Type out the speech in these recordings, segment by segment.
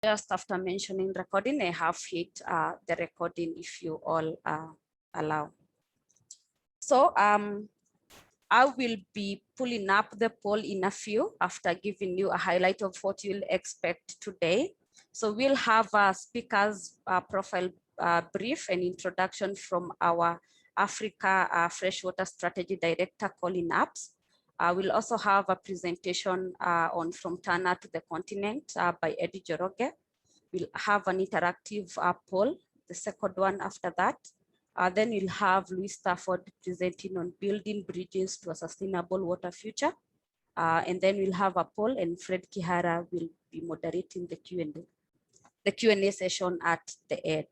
Just after mentioning recording, I have hit the recording if you all allow. So I will be pulling up the poll in a few after giving you a highlight of what you'll expect today. So we'll have a speaker's profile brief and introduction from our Africa Freshwater Strategy Director, Colin Apps. We'll also have a presentation on From Tana to the Continent by Eddie Joroge. We'll have an interactive poll, the second one after that. Then you'll have Louis Stafford presenting on building bridges to a sustainable water future. And then we'll have a poll and Fred Kihara will be moderating the Q&A session at the end.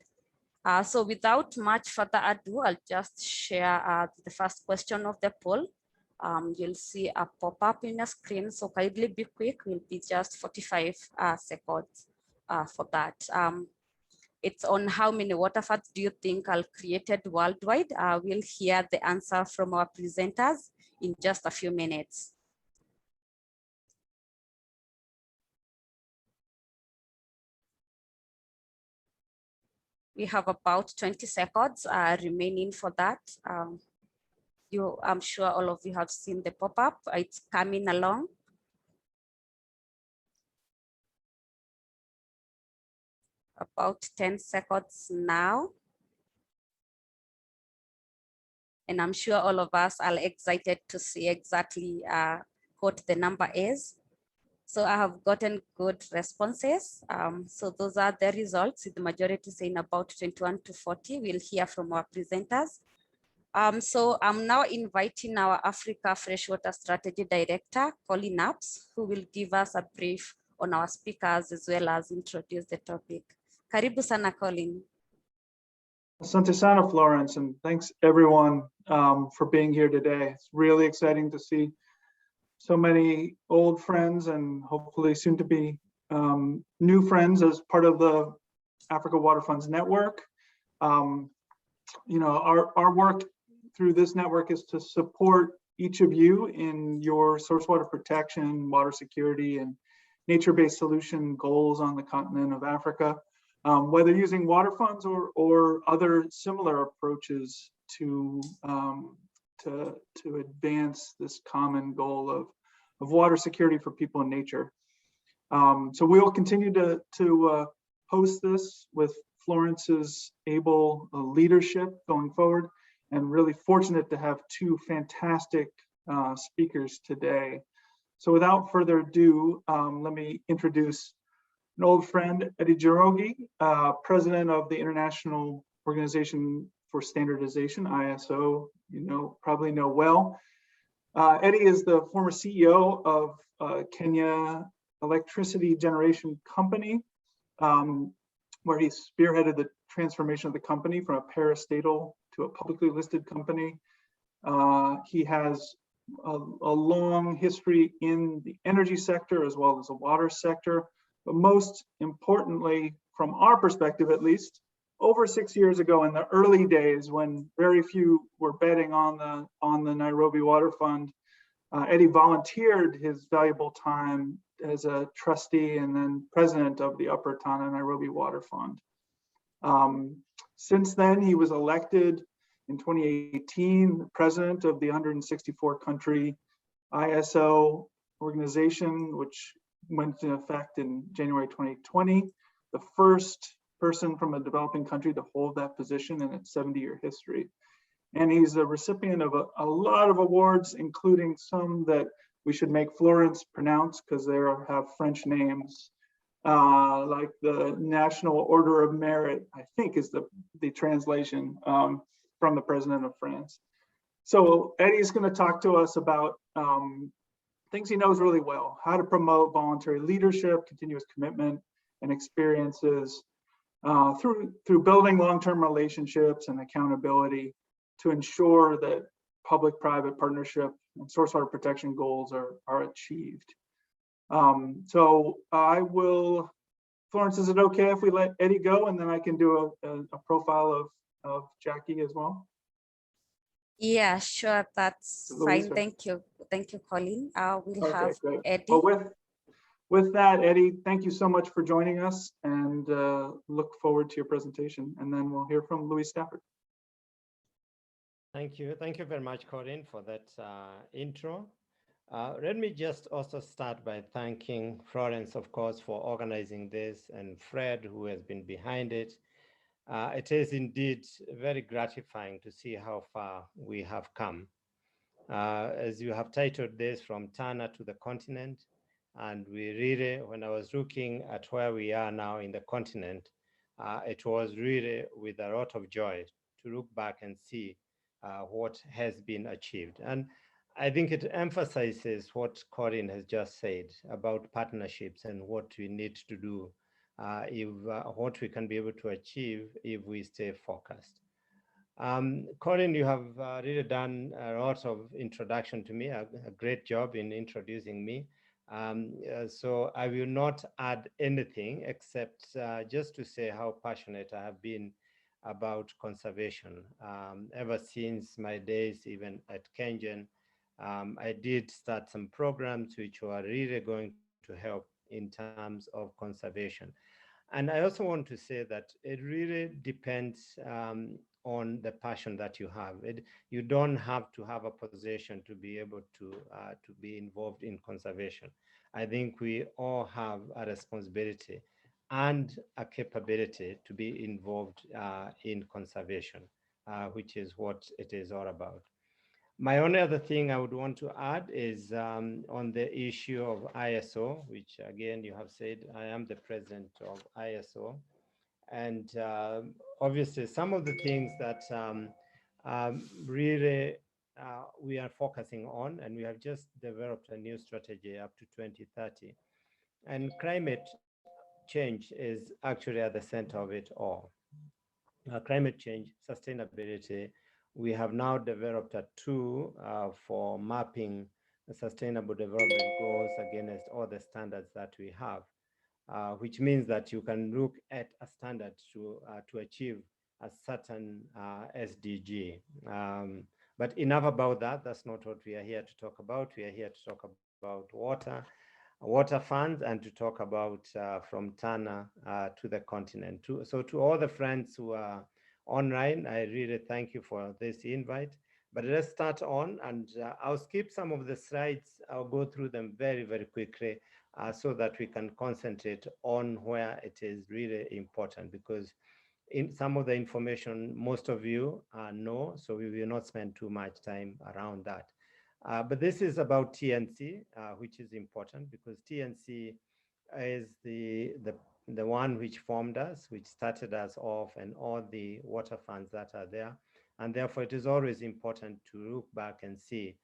So without much further ado, I'll just share the first question of the poll. You'll see a pop-up in your screen, so kindly be quick. Will be just 45 seconds for that. It's on how many waterfalls do you think are created worldwide? We'll hear the answer from our presenters in just a few minutes. We have about 20 seconds remaining for that. I'm sure all of you have seen the pop-up. It's coming along. About 10 seconds now. And I'm sure all of us are excited to see exactly what the number is. So I have gotten good responses. So those are the results. The majority saying about 21 to 40. We'll hear from our presenters. So I'm now inviting our Africa Freshwater Strategy Director, Colin Apps, who will give us a brief on our speakers as well as introduce the topic. Karibu sana, Colin. Asante sana, Florence, and thanks everyone for being here today. It's really exciting to see so many old friends and hopefully soon to be new friends as part of the Africa Water Funds Network. You know, our work through this network is to support each of you in your source water protection, water security, and nature-based solution goals on the continent of Africa, whether using water funds or other similar approaches to advance this common goal of water security for people and nature. So we will continue to host this with Florence's able leadership going forward, and really fortunate to have two fantastic speakers today. So without further ado, let me introduce an old friend, Eddie Joroge, president of the International Organization for Standardization, ISO, probably know well. Eddie is the former CEO of Kenya Electricity Generation Company, where he spearheaded the transformation of the company from a parastatal to a publicly listed company. He has a long history in the energy sector as well as the water sector, but most importantly, from our perspective at least, over 6 years ago in the early days when very few were betting on the Nairobi Water Fund, Eddie volunteered his valuable time as a trustee and then president of the Upper Tana Nairobi Water Fund. Since then, he was elected in 2018, president of the 164 country ISO organization, which went into effect in January 2020, the first person from a developing country to hold that position in its 70-year history. And he's a recipient of a lot of awards, including some that we should make Florence pronounce because they have French names, like the National Order of Merit, I think is the translation from the President of France. So Eddie's going to talk to us about things he knows really well, how to promote voluntary leadership, continuous commitment, and experiences through building long-term relationships and accountability to ensure that public-private partnership and source water protection goals are achieved. So I will, Florence, is it okay if we let Eddie go and then I can do a profile of Jackie as well? Yeah, sure, that's fine. Thank you, Colin. We'll have great. Eddie. Well, With that, Eddie, thank you so much for joining us, and look forward to your presentation. And then we'll hear from Louis Stafford. Thank you. Thank you very much, Corinne, for that intro. Let me just also start by thanking Florence, of course, for organizing this, and Fred, who has been behind it. It is indeed very gratifying to see how far we have come. As you have titled this, From Tana to the Continent, and we really, when I was looking at where we are now in the continent, it was really with a lot of joy to look back and see what has been achieved. And I think it emphasizes what Corinne has just said about partnerships and what we need to do, if what we can be able to achieve if we stay focused. Corinne, you have really done a lot of introduction to me, a great job in introducing me. So I will not add anything except just to say how passionate I have been about conservation. Ever since my days even at Kengen, I did start some programs which were really going to help in terms of conservation. And I also want to say that it really depends on the passion that you have. You don't have to have a position to be able to be involved in conservation. I think we all have a responsibility and a capability to be involved in conservation, which is what it is all about. My only other thing I would want to add is on the issue of ISO, which again you have said I am the president of ISO. And obviously some of the things that really we are focusing on, and we have just developed a new strategy up to 2030. And climate change is actually at the center of it all. Climate change, sustainability. We have now developed a tool for mapping the sustainable development goals against all the standards that we have, which means that you can look at a standard to achieve a certain SDG. But enough about that. That's not what we are here to talk about. We are here to talk about water funds, and to talk about from Tana to the continent. So to all the friends who are online, I really thank you for this invite. But let's start on, and I'll skip some of the slides. I'll go through them very, very quickly so that we can concentrate on where it is really important, because in some of the information most of you know, so we will not spend too much time around that. But this is about TNC, which is important because TNC is the one which formed us, which started us off, and all the water funds that are there. And therefore, it is always important to look back and see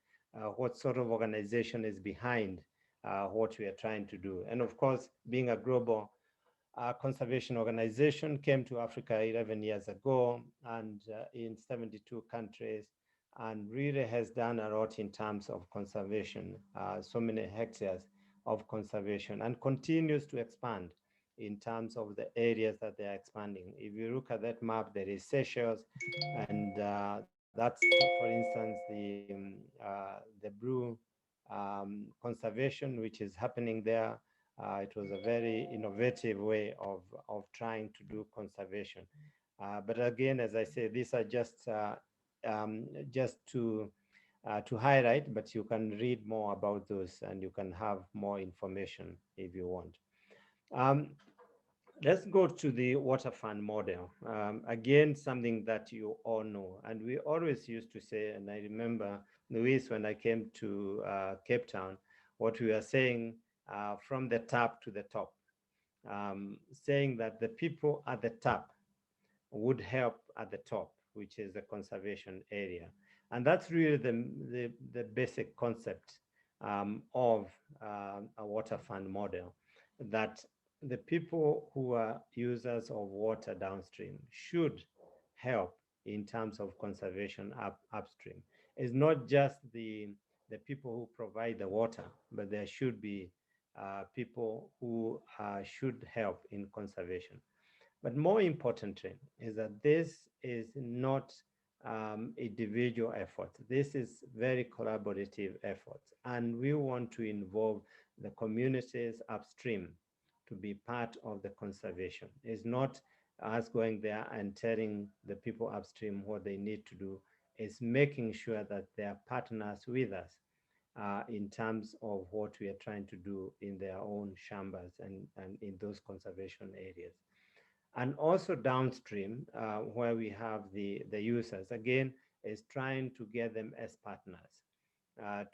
what sort of organization is behind what we are trying to do. And of course, being a global conservation organization, came to Africa 11 years ago, and in 72 countries, and really has done a lot in terms of conservation, so many hectares of conservation, and continues to expand in terms of the areas that they are expanding. If you look at that map, there is Seychelles, and that's, for instance, the blue conservation, which is happening there. It was a very innovative way of trying to do conservation. But again, as I say, these are just to highlight, but you can read more about those and you can have more information if you want. Let's go to the water fund model. Again, something that you all know. And we always used to say, and I remember, Luis, when I came to Cape Town, what we were saying from the tap to the top, saying that the people at the top would help at the top, which is the conservation area. And that's really the basic concept of a water fund model, that the people who are users of water downstream should help in terms of conservation upstream. It's not just the people who provide the water, but there should be people who should help in conservation. But more importantly is that this is not individual effort. This is very collaborative effort. And we want to involve the communities upstream to be part of the conservation. It's not us going there and telling the people upstream what they need to do. It's making sure that they are partners with us in terms of what we are trying to do in their own chambers and in those conservation areas. And also downstream, where we have the users, again, is trying to get them as partners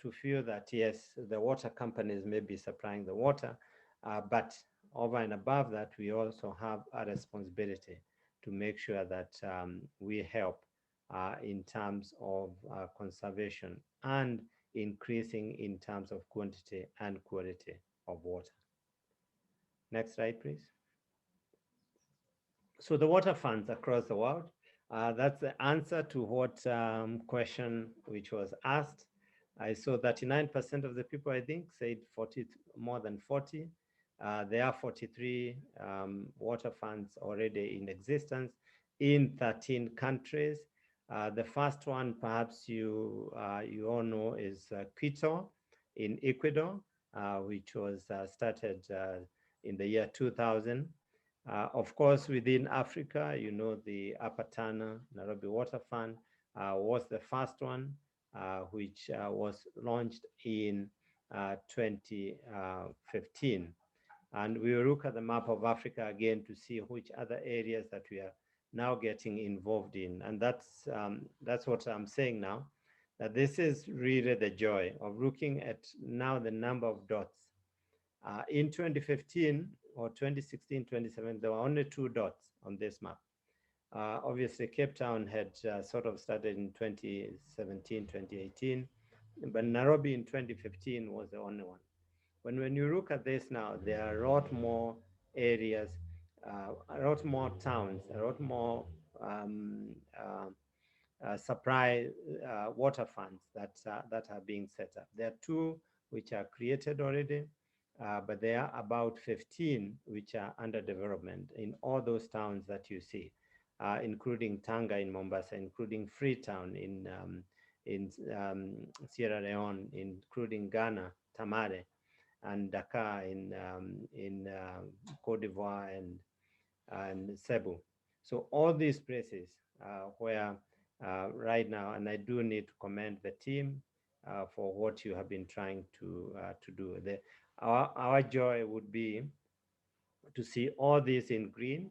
to feel that, yes, the water companies may be supplying the water, but over and above that, we also have a responsibility to make sure that we help in terms of conservation and increasing in terms of quantity and quality of water. Next slide, please. So the water funds across the world, that's the answer to what question which was asked. I saw 39% of the people, I think, said 40, more than 40. There are 43 water funds already in existence in 13 countries. The first one, perhaps you all know, is Quito in Ecuador, which was started in the year 2000. Of course, within Africa, you know, the Upper Tana Nairobi Water Fund was the first one, which was launched in 2015. And we will look at the map of Africa again to see which other areas that we are now getting involved in. And that's what I'm saying now, that this is really the joy of looking at now the number of dots. In 2015 or 2016, 2017, there were only 2 dots on this map. Obviously, Cape Town had sort of started in 2017, 2018, but Nairobi in 2015 was the only one. When you look at this now, there are a lot more areas, a lot more towns, a lot more supply water funds that are being set up. There are 2 which are created already, but there are about 15 which are under development in all those towns that you see, including Tanga in Mombasa, including Freetown in Sierra Leone, including Ghana, Tamale, and Dakar in Cote d'Ivoire and Cebu. So all these places where right now, and I do need to commend the team for what you have been trying to do. Our joy would be to see all these in green.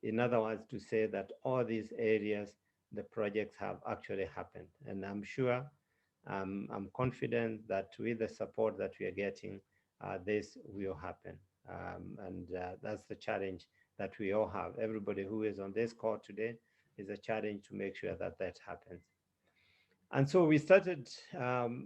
In other words, to say that all these areas, the projects have actually happened. And I'm sure, I'm confident that with the support that we are getting, this will happen. And that's the challenge that we all have. Everybody who is on this call today is a challenge to make sure that that happens. And so we started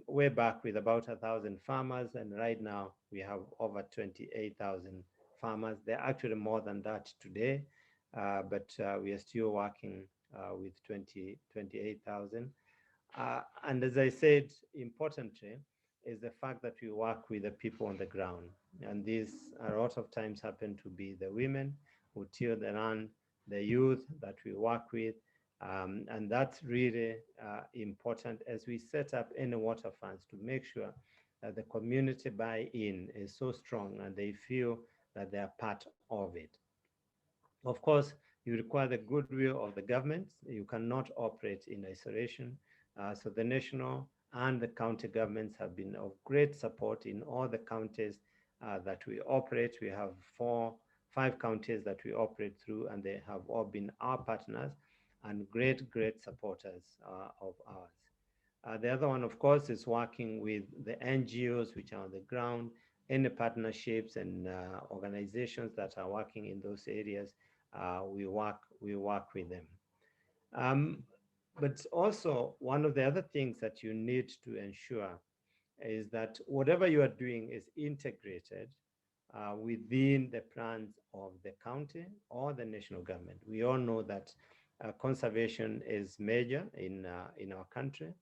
way back with about 1,000 farmers, and right now we have over 28,000 farmers. They're actually more than that today, but we are still working with 28,000. And as I said, importantly, is the fact that we work with the people on the ground. And these a lot of times happen to be the women who till the land, the youth that we work with. And that's really important as we set up any water funds to make sure that the community buy-in is so strong and they feel that they are part of it. Of course, you require the goodwill of the government. You cannot operate in isolation. So the national and the county governments have been of great support in all the counties that we operate. We have 5 counties that we operate through, and they have all been our partners and great supporters of ours. The other one, of course, is working with the NGOs which are on the ground, any partnerships and organizations that are working in those areas. We work with them. But also, one of the other things that you need to ensure is that whatever you are doing is integrated within the plans of the county or the national government. We all know that conservation is major in our country.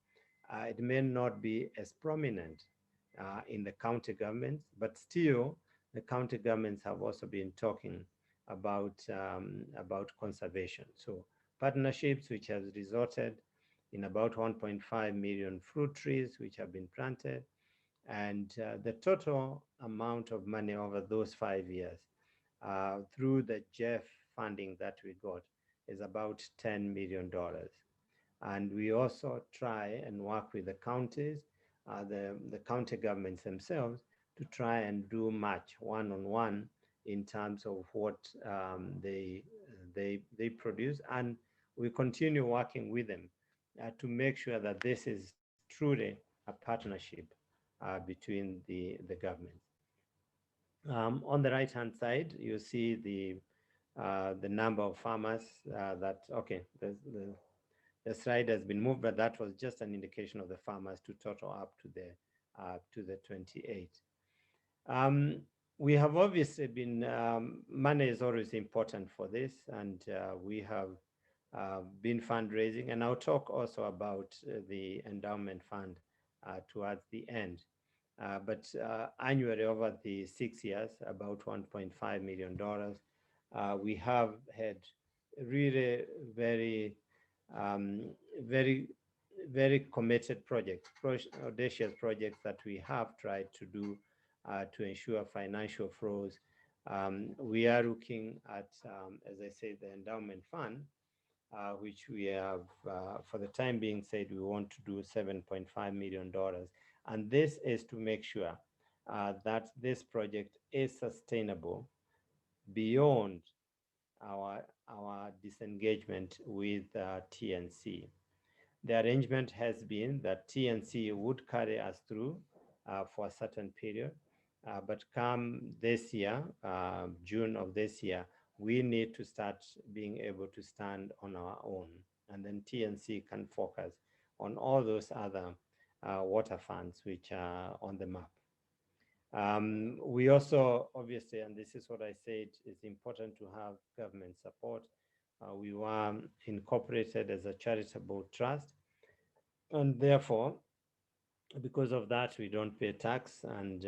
It may not be as prominent in the county governments, but still the county governments have also been talking about conservation. So partnerships which has resulted in about 1.5 million fruit trees which have been planted, And the total amount of money over those 5 years through the Jeff funding that we got is about $10 million. And we also try and work with the counties, the county governments themselves, to try and do match one-on-one in terms of what they produce. And we continue working with them to make sure that this is truly a partnership between the governments. On the right-hand side, you see the number of farmers that, okay, the slide has been moved, but that was just an indication of the farmers to total up to the 28. Um, we have obviously been, money is always important for this, and we have been fundraising, and I'll talk also about the endowment fund towards the end. But annually over the 6 years, about $1.5 million. We have had really um, very, very committed projects, audacious projects that we have tried to do to ensure financial flows. We are looking at, as I said, the endowment fund, which we have, for the time being, said we want to do $7.5 million. And this is to make sure that this project is sustainable beyond our disengagement with TNC. The arrangement has been that TNC would carry us through for a certain period, but come this year, June of this year, we need to start being able to stand on our own, and then TNC can focus on all those other water funds which are on the map. We also, obviously, and this is what I said, it's important to have government support. We were incorporated as a charitable trust, and therefore, because of that, we don't pay tax, and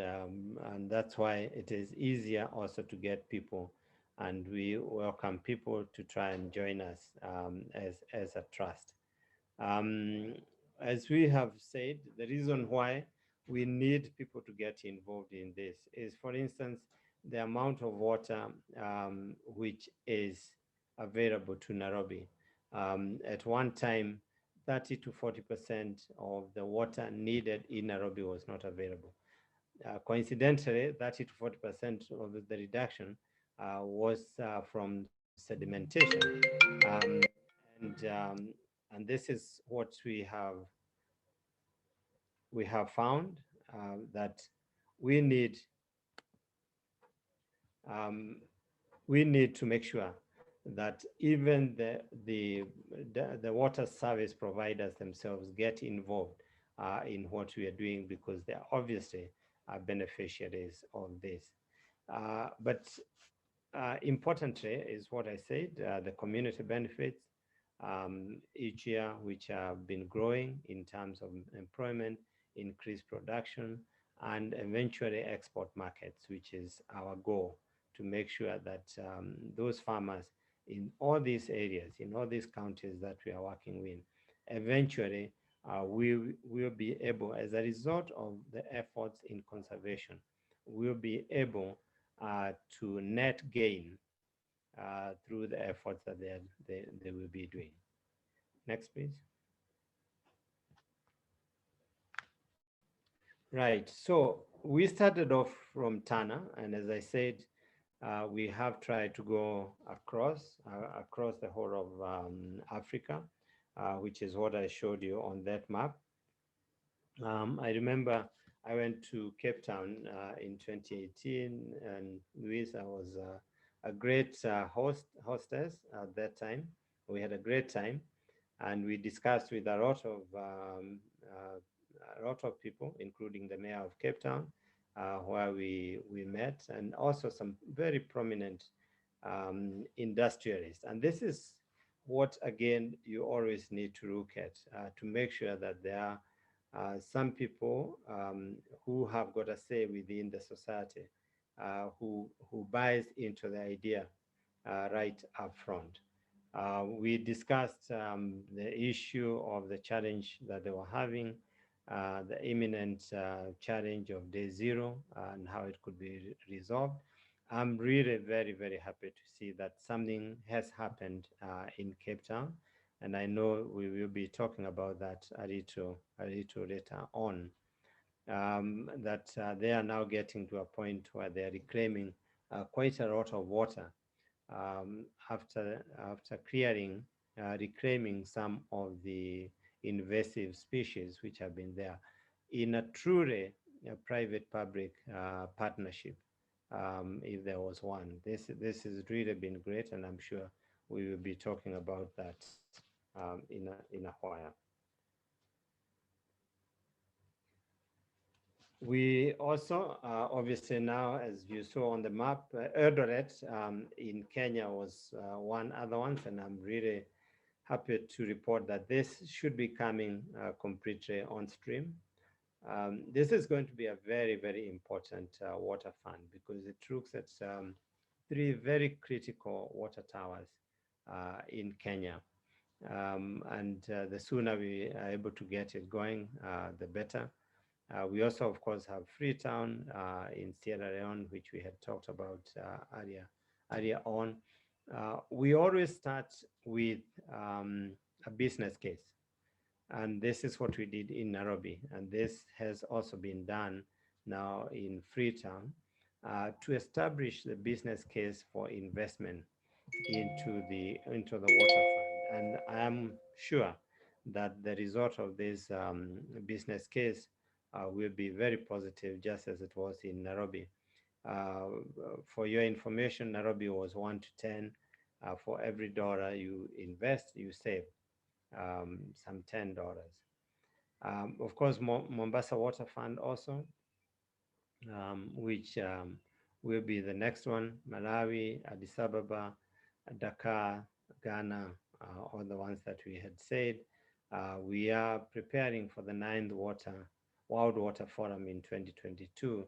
that's why it is easier also to get people, and we welcome people to try and join us as a trust. Um, as we have said, the reason why we need people to get involved in this is, for instance, the amount of water which is available to Nairobi. At one time, 30 to 40% of the water needed in Nairobi was not available. Coincidentally, 30 to 40% of the reduction was from sedimentation. Um, and and this is what we have found, that we need um, we need to make sure that even the water service providers themselves get involved in what we are doing, because they are obviously beneficiaries of this. But importantly is what I said, the community benefits each year, which have been growing in terms of employment, increased production, and eventually export markets, which is our goal, to make sure that those farmers in all these areas, in all these counties that we are working with, eventually we will be able, as a result of the efforts in conservation, we'll be able to net gain through the efforts that they will be doing. Next, please. Right, so we started off from Tana, and as I said, we have tried to go across the whole of Africa, which is what I showed you on that map. I remember I went to Cape Town in 2018, and Luis, I was a great hostess at that time. We had a great time, and we discussed with a lot of people, including the mayor of Cape Town, where we met, and also some very prominent industrialists. And this is what, again, you always need to look at to make sure that there are some people who have got a say within the society, who buys into the idea right up front. We discussed the issue of the challenge that they were having the imminent challenge of day zero and how it could be resolved. I'm really very, very happy to see that something has happened in Cape Town. And I know we will be talking about that a little later on, that they are now getting to a point where they are reclaiming quite a lot of water after clearing, reclaiming some of the invasive species which have been there in a truly private-public partnership, if there was one. This has really been great, and I'm sure we will be talking about that in a while. We also, obviously now, as you saw on the map, Eldoret in Kenya was one other one, and I'm really happy to report that this should be coming completely on stream. This is going to be a very, very important water fund because it looks at three very critical water towers in Kenya. The sooner we are able to get it going, the better. We also, of course, have Freetown in Sierra Leone, which we had talked about earlier on. We always start with a business case. And this is what we did in Nairobi. And this has also been done now in Freetown to establish the business case for investment into the water fund. And I am sure that the result of this business case will be very positive, just as it was in Nairobi. For your information, Nairobi was 1 to 10. For every dollar you invest, you save some $10. Of course, Mombasa Water Fund also, which will be the next one. Malawi, Addis Ababa, Dakar, Ghana, all the ones that we had said. We are preparing for the 9th World Water Forum in 2022.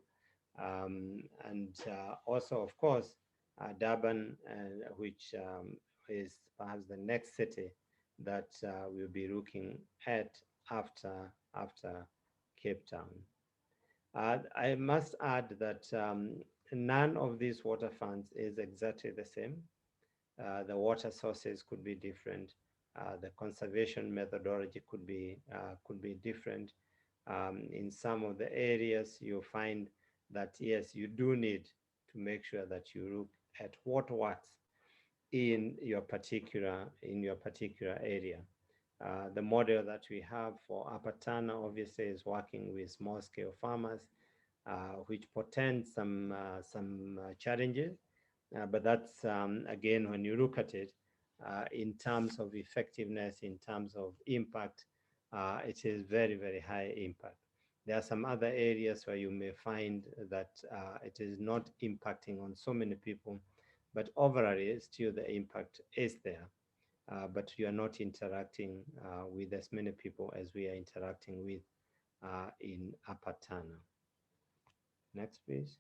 Also, of course, Durban, which is perhaps the next city that we'll be looking at after Cape Town. I must add that none of these water funds is exactly the same. The water sources could be different. The conservation methodology could be different. In some of the areas, you'll find that yes, you do need to make sure that you look at what works in your particular area. The model that we have for Upper Tana obviously is working with small-scale farmers, which portends some challenges. But that's, again, when you look at it, in terms of effectiveness, in terms of impact, it is very, very high impact. There are some other areas where you may find that it is not impacting on so many people, but overall, still the impact is there. But you are not interacting with as many people as we are interacting with in Upper Tana. Next, please.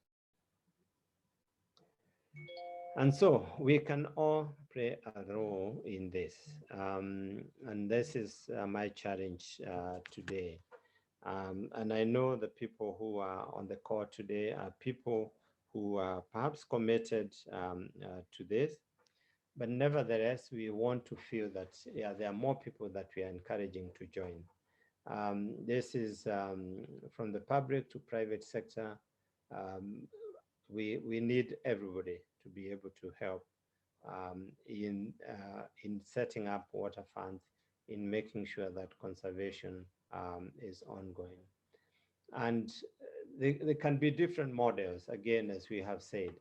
And so we can all play a role in this. And this is my challenge today. And I know the people who are on the call today are people who are perhaps committed to this. But nevertheless, we want to feel that there are more people that we are encouraging to join. This is from the public to private sector. We need everybody to be able to help in setting up water funds, in making sure that conservation is ongoing. And there can be different models, again, as we have said.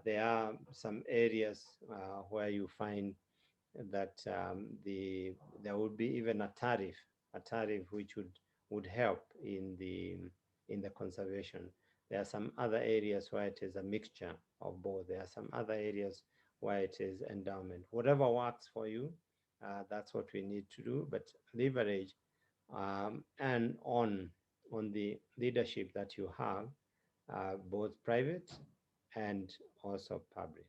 There are some areas where you find that there would be even a tariff which would help in the conservation. There are some other areas where it is a mixture of both. There are some other areas where it is endowment. Whatever works for you, that's what we need to do. But leverage and on the leadership that you have, both private and also public.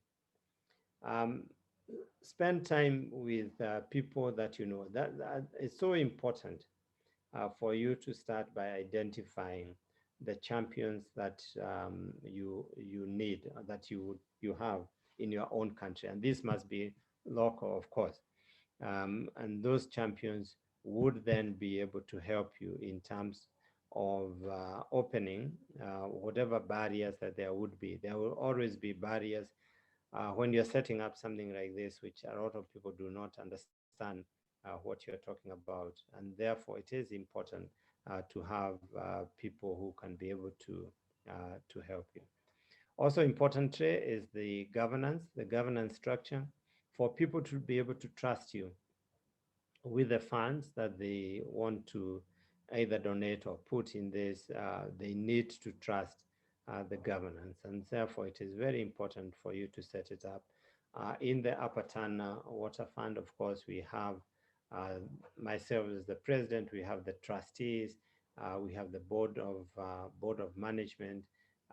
Spend time with people that you know. That is so important. for you to start by identifying the champions that you need, that you have in your own country, and this must be local, of course. And those champions would then be able to help you in terms of opening whatever barriers that there would be. There will always be barriers when you're setting up something like this, which a lot of people do not understand what you're talking about. And therefore, it is important to have people who can be able to help you. Also importantly is the governance structure for people to be able to trust you with the funds that they want to either donate or put in this. They need to trust the governance, and therefore it is very important for you to set it up. In the Upper Tana Water Fund, of course, we have uh, myself as the president, we have the trustees, we have the board of management,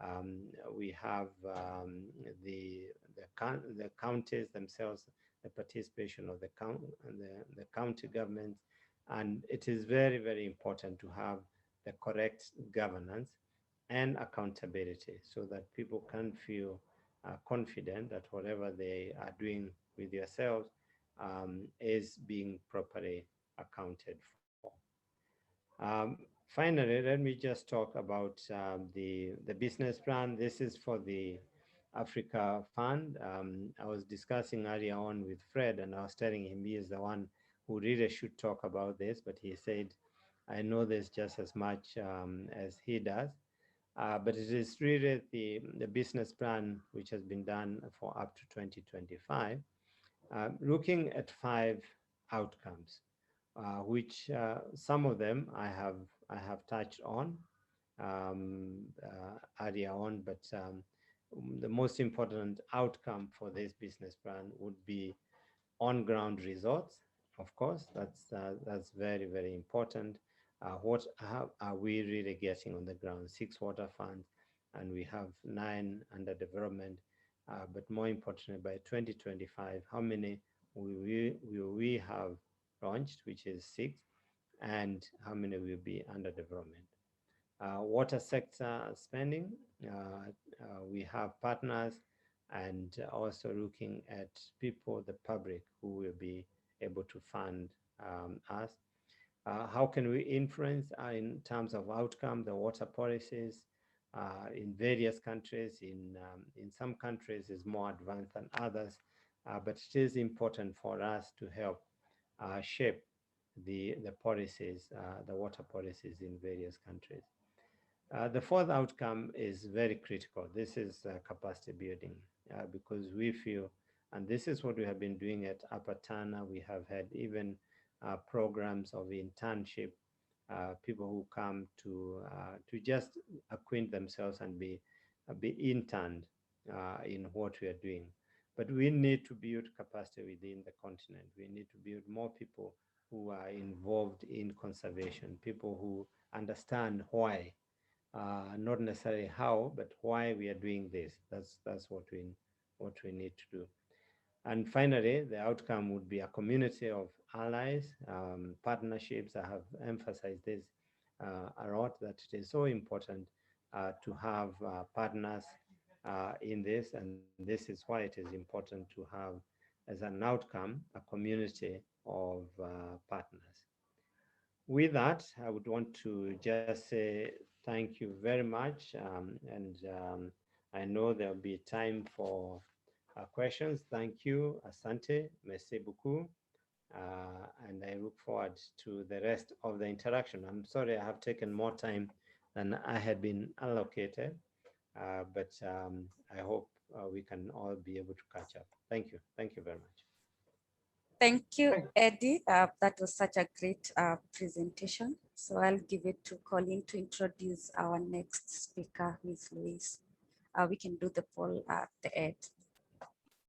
um, we have the counties themselves, the participation of the county governments. And it is very, very important to have the correct governance and accountability so that people can feel confident that whatever they are doing with yourselves is being properly accounted for. Finally, let me just talk about the business plan. This is for the Africa Fund. I was discussing earlier on with Fred, and I was telling him he is the one who really should talk about this, but he said, I know this just as much as he does. But it is really the business plan which has been done for up to 2025, looking at 5 outcomes, which some of them I have touched on earlier on, but the most important outcome for this business plan would be on-ground results. Of course, that's very, very important. How are we really getting on the ground? 6 water funds, and we have 9 under development. But more importantly, by 2025, how many will we have launched, which is 6, and how many will be under development? Water sector spending, we have partners, and also looking at people, the public, who will be able to fund us. How can we influence in terms of outcome the water policies in various countries? In some countries is more advanced than others, but it is important for us to help shape the policies, the water policies in various countries. The fourth outcome is very critical. This is capacity building, because we feel, and this is what we have been doing at Upper Tana. We have had even programs of internship, people who come to just acquaint themselves and be interned in what we are doing. But we need to build capacity within the continent. We need to build more people who are involved in conservation, people who understand why, not necessarily how, but why we are doing this. That's what we need to do. And finally, the outcome would be a community of allies, partnerships. I have emphasized this a lot, that it is so important to have partners in this, and this is why it is important to have as an outcome a community of partners. With that, I would want to just say thank you very much. And I know there'll be time for questions. Thank you. Asante. Merci beaucoup. And I look forward to the rest of the interaction. I'm sorry I have taken more time than I had been allocated, but I hope we can all be able to catch up. Thank you. Thank you very much. Thank you, Eddie. That was such a great presentation. So I'll give it to Colleen to introduce our next speaker, Ms. Louise. We can do the poll at the end.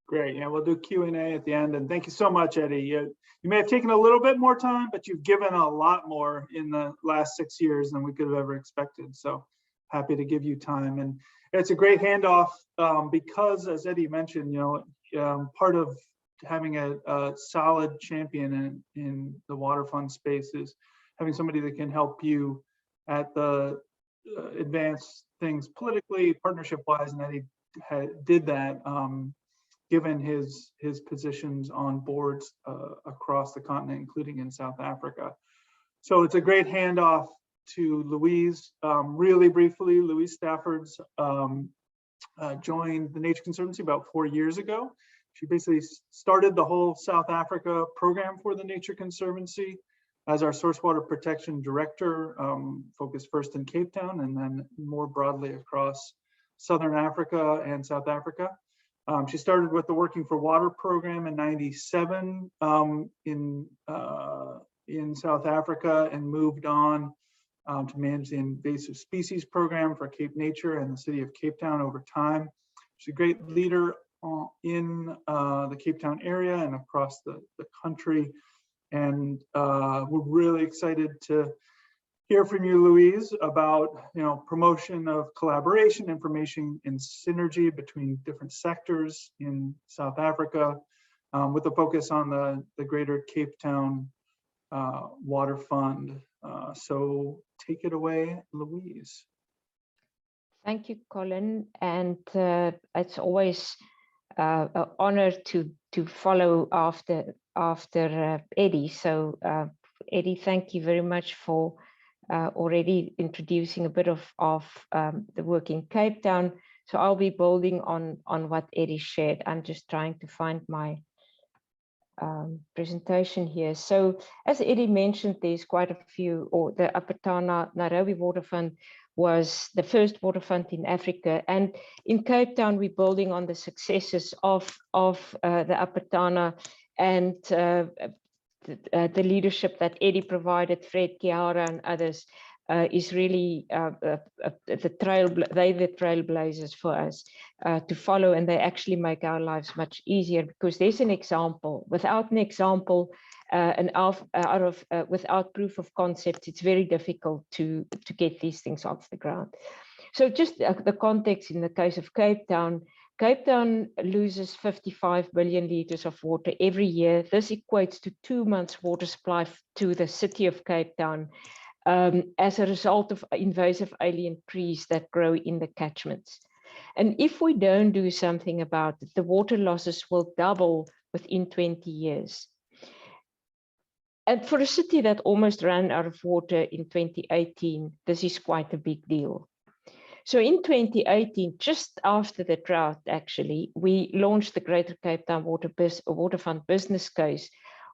Great. Yeah, we'll do Q&A at the end. And thank you so much, Eddie. You may have taken a little bit more time, but you've given a lot more in the last 6 years than we could have ever expected. So happy to give you time. And it's a great handoff because, as Eddie mentioned, part of having a solid champion in the water fund space is having somebody that can help you at the advance things politically, partnership-wise, and that he did that given his positions on boards across the continent, including in South Africa. So it's a great handoff to Louise. Really briefly, Louise Stafford's joined the Nature Conservancy about 4 years ago. She basically started the whole South Africa program for the Nature Conservancy as our source water protection director, focused first in Cape Town and then more broadly across Southern Africa and South Africa. She started with the Working for Water program in '97 in South Africa and moved on to manage the invasive species program for Cape Nature and the city of Cape Town over time. She's a great leader in the Cape Town area and across the country. And we're really excited to hear from you, Louise, about promotion of collaboration, information, and synergy between different sectors in South Africa, with a focus on the Greater Cape Town Water Fund. So take it away, Louise. Thank you, Colin, and it's always an honor to follow after Eddie. So Eddie, thank you very much for already introducing a bit of the work in Cape Town. So I'll be building on what Eddie shared. I'm just trying to find my presentation here. So as Eddie mentioned, there's quite a few, or the Upper Tana Nairobi Water Fund was the first water fund in Africa. And in Cape Town, we're building on the successes of the Upper Tana and the leadership that Eddie provided, Fred Kiara and others, is really the trailblazers for us to follow, and they actually make our lives much easier because there's an example. Without an example, without proof of concept, it's very difficult to get these things off the ground. So just the context in the case of Cape Town loses 55 billion liters of water every year. This equates to 2 months water supply to the city of Cape Town as a result of invasive alien trees that grow in the catchments. And if we don't do something about it, the water losses will double within 20 years. And for a city that almost ran out of water in 2018, this is quite a big deal. So in 2018, just after the drought, actually, we launched the Greater Cape Town Water Fund business case,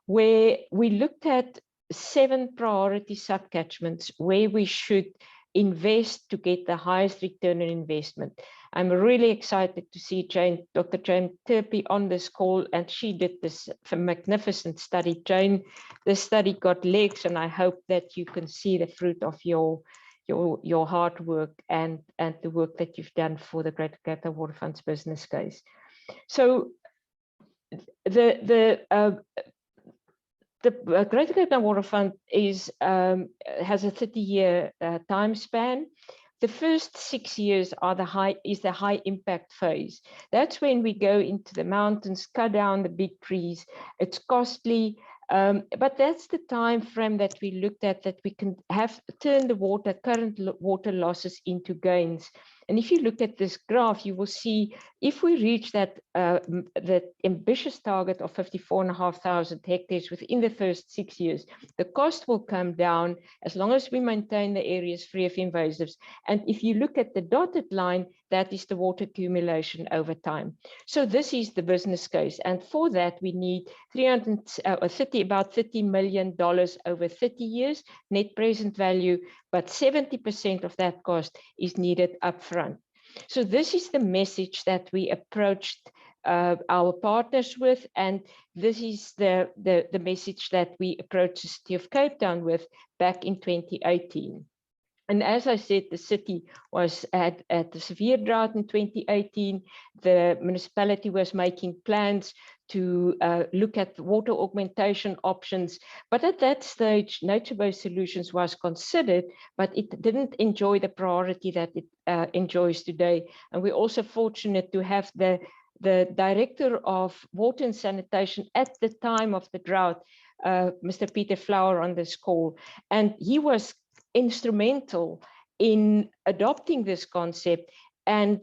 where we looked at 7 priority subcatchments where we should invest to get the highest return on investment. I'm really excited to see Dr. Jane Turpie on this call, and she did this magnificent study. Jane, the study got legs, and I hope that you can see the fruit of your hard work and the work that you've done for the Greater Cape Town Water Fund's business case. So the Greater Cape Town Water Fund has a 30-year time span. The first 6 years are the high impact phase. That's when we go into the mountains, cut down the big trees. It's costly, but that's the time frame that we looked at, that we can turn the current water losses into gains. And if you look at this graph, you will see if we reach that ambitious target of 54,500 hectares within the first 6 years, the cost will come down as long as we maintain the areas free of invasives. And if you look at the dotted line, that is the water accumulation over time. So this is the business case. And for that, we need about $30 million over 30 years, net present value, but 70% of that cost is needed upfront. So this is the message that we approached our partners with, and this is the message that we approached the city of Cape Town with back in 2018. And as I said, the city was at a severe drought in 2018. The municipality was making plans to look at water augmentation options. But at that stage, nature-based solutions was considered, but it didn't enjoy the priority that it enjoys today. And we're also fortunate to have the the director of water and sanitation at the time of the drought, Mr. Peter Flower, on this call. And he was instrumental in adopting this concept. And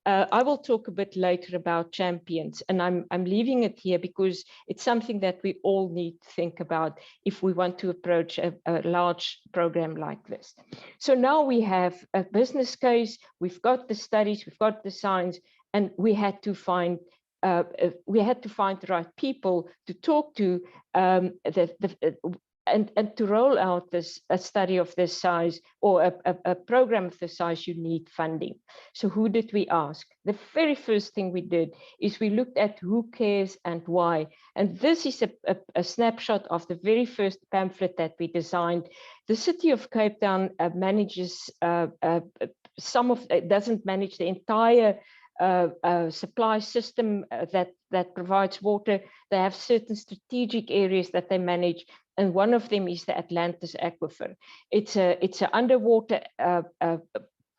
I will talk a bit later about champions, and I'm leaving it here because it's something that we all need to think about if we want to approach a large program like this. So now we have a business case, we've got the studies, we've got the science, and we had to find the right people to talk to, and to roll out a study of this size, or a program of this size, you need funding. So who did we ask? The very first thing we did is we looked at who cares and why. And this is a snapshot of the very first pamphlet that we designed. The city of Cape Town manages doesn't manage the entire supply system that provides water. They have certain strategic areas that they manage, and one of them is the Atlantis Aquifer. It's an underwater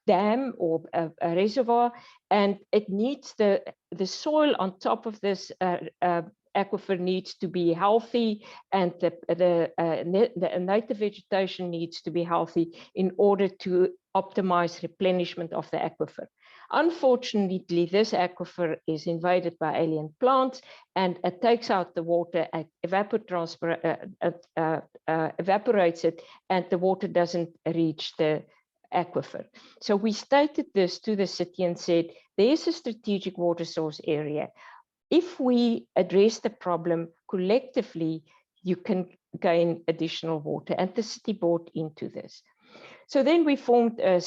dam or a reservoir, and it needs the soil on top of this aquifer needs to be healthy, and the native vegetation needs to be healthy in order to optimize replenishment of the aquifer. Unfortunately, this aquifer is invaded by alien plants, and it takes out the water, evaporates it, and the water doesn't reach the aquifer. So we stated this to the city and said, there's a strategic water source area. If we address the problem collectively, you can gain additional water, and the city bought into this. So then we formed a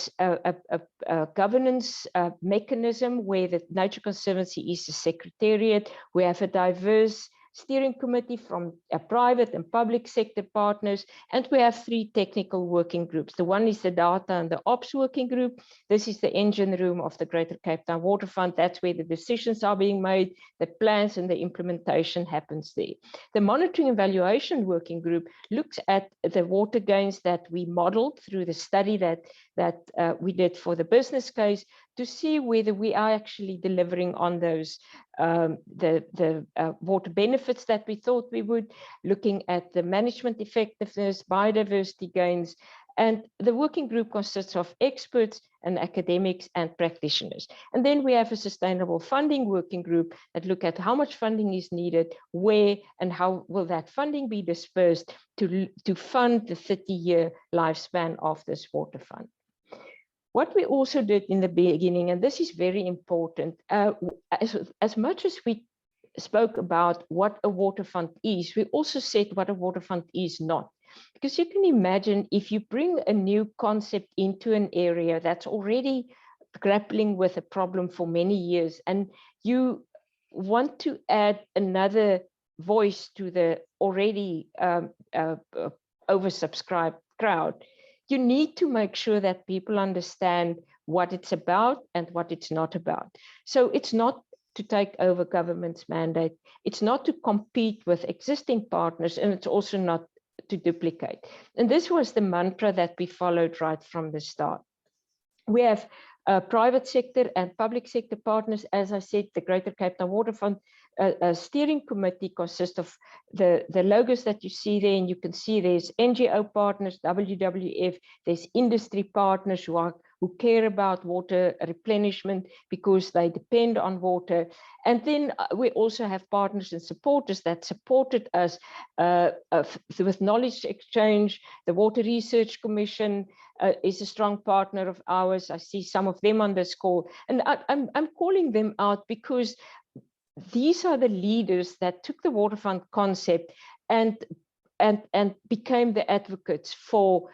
governance mechanism where the Nature Conservancy is the secretariat. We have a diverse steering committee from private and public sector partners, and we have 3 technical working groups. The one is the data and the ops working group. This is the engine room of the Greater Cape Town Waterfront. That's where the decisions are being made, the plans and the implementation happens there. The monitoring evaluation working group looks at the water gains that we modeled through the study that we did for the business case, to see whether we are actually delivering on those water benefits that we thought we would, looking at the management effectiveness, biodiversity gains. And the working group consists of experts and academics and practitioners. And then we have a sustainable funding working group that look at how much funding is needed, where, and how will that funding be dispersed to fund the 30-year lifespan of this water fund. What we also did in the beginning, and this is very important, as much as we spoke about what a water fund is, we also said what a water fund is not. Because you can imagine if you bring a new concept into an area that's already grappling with a problem for many years, and you want to add another voice to the already oversubscribed crowd, you need to make sure that people understand what it's about and what it's not about. So it's not to take over government's mandate. It's not to compete with existing partners, and it's also not to duplicate. And this was the mantra that we followed right from the start. We have private sector and public sector partners. As I said, the Greater Cape Town Waterfront steering committee consists of the logos that you see there, and you can see there's NGO partners, WWF, there's industry partners who care about water replenishment because they depend on water. And then we also have partners and supporters that supported us with knowledge exchange. The Water Research Commission is a strong partner of ours. I see some of them on this call, and I'm calling them out because these are the leaders that took the waterfront concept and became the advocates for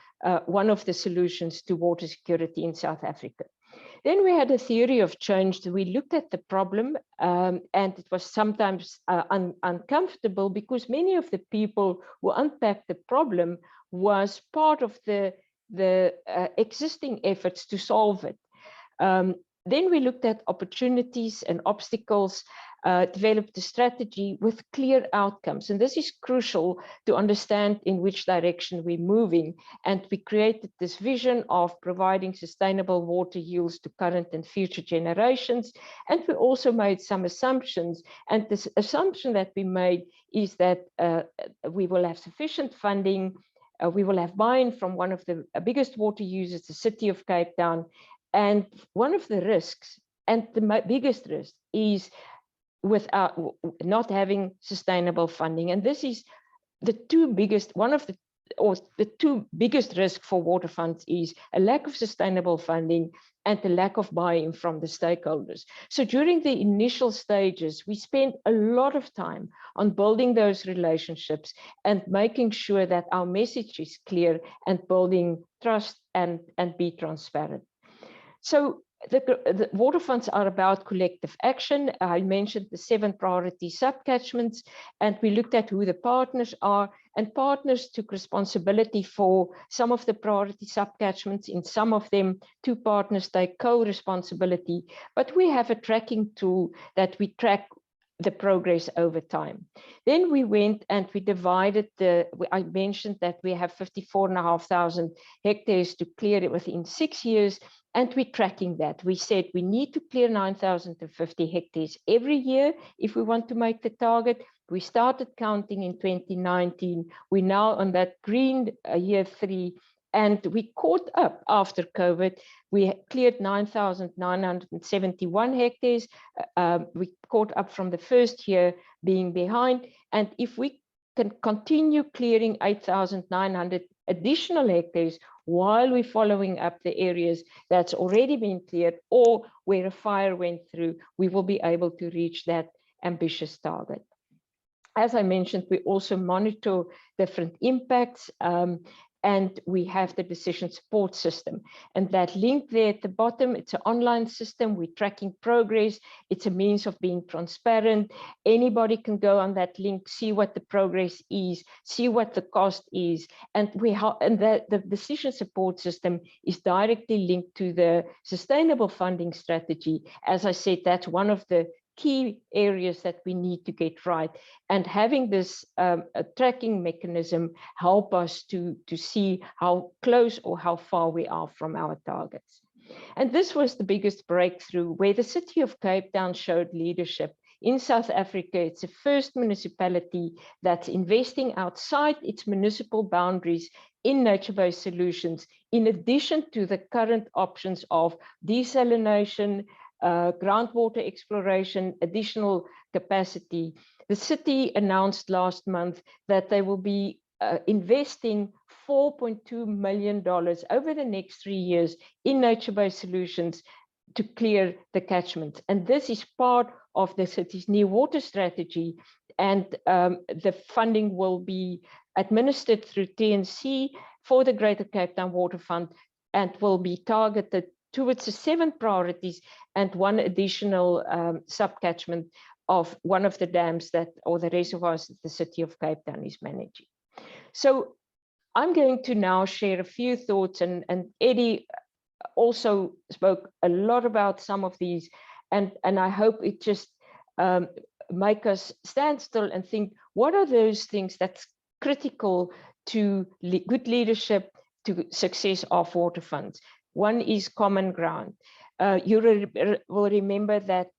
one of the solutions to water security in South Africa. Then we had a theory of change. We looked at the problem, and it was sometimes uncomfortable because many of the people who unpacked the problem was part of the existing efforts to solve it. Then we looked at opportunities and obstacles, developed a strategy with clear outcomes. And this is crucial to understand in which direction we're moving. And we created this vision of providing sustainable water use to current and future generations. And we also made some assumptions. And this assumption that we made is that we will have sufficient funding. We will have buy-in from one of the biggest water users, the City of Cape Town. And one of the risks, and the biggest risk, is without not having sustainable funding. And this is the two biggest, the two biggest risks for water funds is a lack of sustainable funding and the lack of buy-in from the stakeholders. So during the initial stages, we spent a lot of time on building those relationships and making sure that our message is clear and building trust and be transparent. So the water funds are about collective action. I mentioned the 7 priority subcatchments, and we looked at who the partners are, and partners took responsibility for some of the priority subcatchments. In some of them, 2 partners take co-responsibility, but we have a tracking tool that we track the progress over time. Then we went and we divided I mentioned that we have 54,500 hectares to clear it within 6 years. And we're tracking that. We said we need to clear 9,050 hectares every year if we want to make the target. We started counting in 2019. We're now on that green year 3, and we caught up after COVID. We cleared 9,971 hectares. We caught up from the first year being behind. And if we can continue clearing 8,900 additional hectares while we're following up the areas that's already been cleared or where a fire went through, we will be able to reach that ambitious target. As I mentioned, we also monitor different impacts, and we have the decision support system. And that link there at the bottom, it's an online system. We're tracking progress. It's a means of being transparent. Anybody can go on that link, see what the progress is, see what the cost is. And the decision support system is directly linked to the sustainable funding strategy. As I said, that's one of the key areas that we need to get right, and having this tracking mechanism help us to see how close or how far we are from our targets. And this was the biggest breakthrough, where the City of Cape Town showed leadership. In South Africa, it's the first municipality that's investing outside its municipal boundaries in nature-based solutions, in addition to the current options of desalination, groundwater exploration, additional capacity. The city announced last month that they will be investing $4.2 million over the next 3 years in nature-based solutions to clear the catchment. And this is part of the city's new water strategy. And the funding will be administered through TNC for the Greater Cape Town Water Fund, and will be targeted towards the 7 priorities and 1 additional subcatchment of one of the dams or the reservoirs that the City of Cape Town is managing. So I'm going to now share a few thoughts, and Eddie also spoke a lot about some of these, and I hope it just make us stand still and think, what are those things that's critical to good leadership, to success of water funds? One is common ground. You will remember that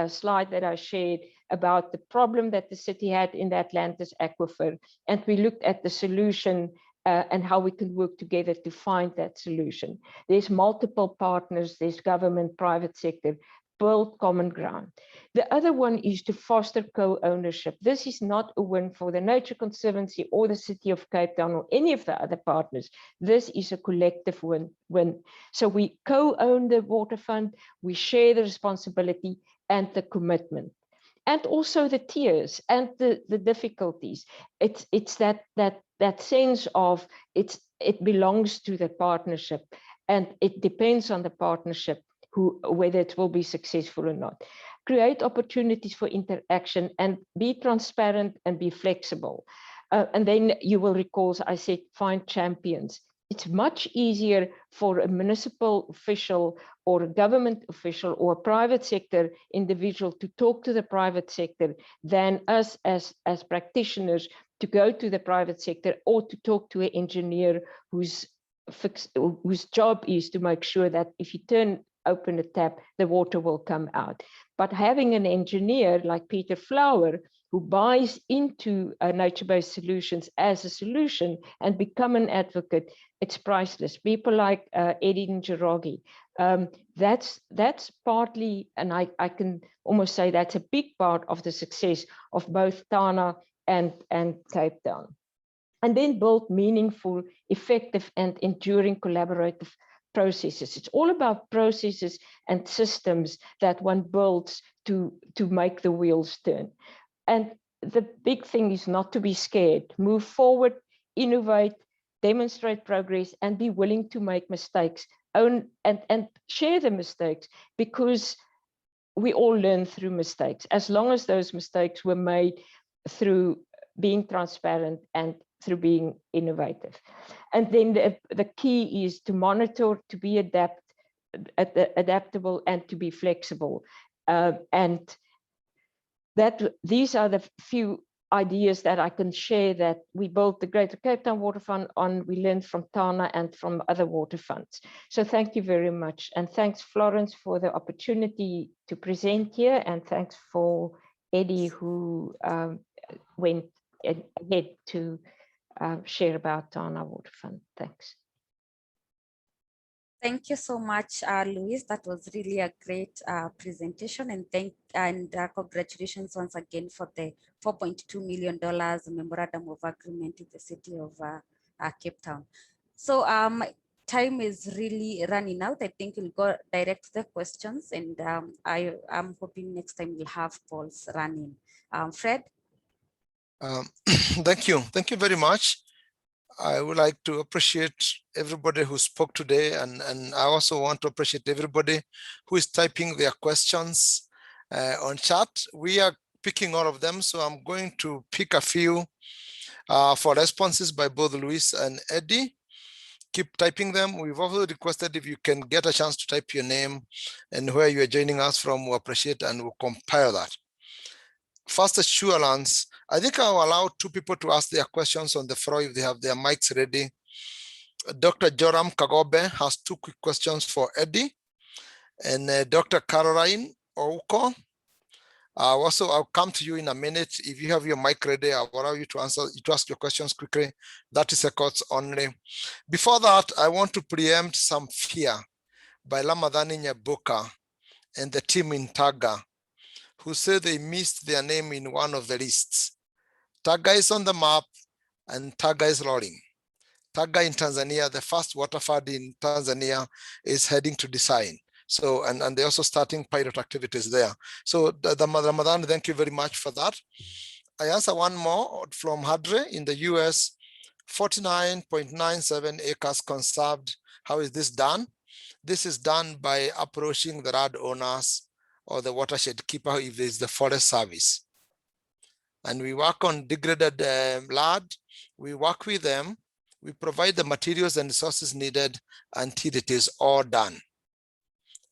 slide that I shared about the problem that the city had in the Atlantis aquifer, and we looked at the solution and how we can work together to find that solution. There's multiple partners, there's government, private sector, build common ground. The other one is to foster co-ownership. This is not a win for the Nature Conservancy or the City of Cape Town or any of the other partners. This is a collective win. So we co-own the water fund, we share the responsibility and the commitment, and also the tears and the difficulties. It's that sense of it belongs to the partnership, and it depends on the partnership whether it will be successful or not. Create opportunities for interaction and be transparent and be flexible. And then you will recall, I said, find champions. it's much easier for a municipal official or a government official or a private sector individual to talk to the private sector than us as practitioners to go to the private sector or to talk to an engineer whose job is to make sure that if you open a tap, the water will come out. But having an engineer like Peter Flower, who buys into nature-based solutions as a solution and become an advocate, it's priceless. People like Eddie Njoroge, that's partly, and I can almost say that's a big part of the success of both Tana and Cape Town. And then build meaningful, effective, and enduring collaborative processes. It's all about processes and systems that one builds to make the wheels turn. And the big thing is not to be scared. Move forward, innovate, demonstrate progress, and be willing to make mistakes. Own and share the mistakes, because we all learn through mistakes, as long as those mistakes were made through being transparent and through being innovative. And then the key is to monitor, to be adaptable, and to be flexible. And these are the few ideas that I can share that we built the Greater Cape Town Water Fund on. We learned from Tana and from other water funds. So thank you very much. And thanks, Florence, for the opportunity to present here. And thanks for Eddie, who went ahead to share about Tana Water Fund. Thanks. Thank you so much, Louise. That was really a great presentation, and congratulations once again for the $4.2 million memorandum of agreement with the city of Cape Town. So time is really running out. I think we'll go direct to the questions, and I'm hoping next time we'll have polls running. Fred? Thank you very much. I would like to appreciate everybody who spoke today, and I also want to appreciate everybody who is typing their questions on chat. We are picking all of them, so I'm going to pick a few for responses by both Luis and Eddie. Keep typing them. We've also requested if you can get a chance to type your name and where you are joining us from. We appreciate, and we'll compile that. First assurance, I think I'll allow two people to ask their questions on the floor if they have their mics ready. Dr. Joram Kagobe has two quick questions for Eddie, and Dr. Caroline Ouko. Also, I'll come to you in a minute. If you have your mic ready, I'll allow you to ask your questions quickly. 30 seconds only. Before that, I want to preempt some fear by Lamadhani Nyabuka and the team in Taga, who say they missed their name in one of the lists. Taga is on the map, and Taga is rolling. Taga in Tanzania, the first water fund in Tanzania, is heading to design. So, and they're also starting pilot activities there. So, Ramadan, thank you very much for that. I answer one more from Hadre in the US, 49.97 acres conserved. How is this done? This is done by approaching the land owners or the watershed keeper if it's the Forest Service. And we work on degraded land. We work with them. We provide the materials and resources needed until it is all done.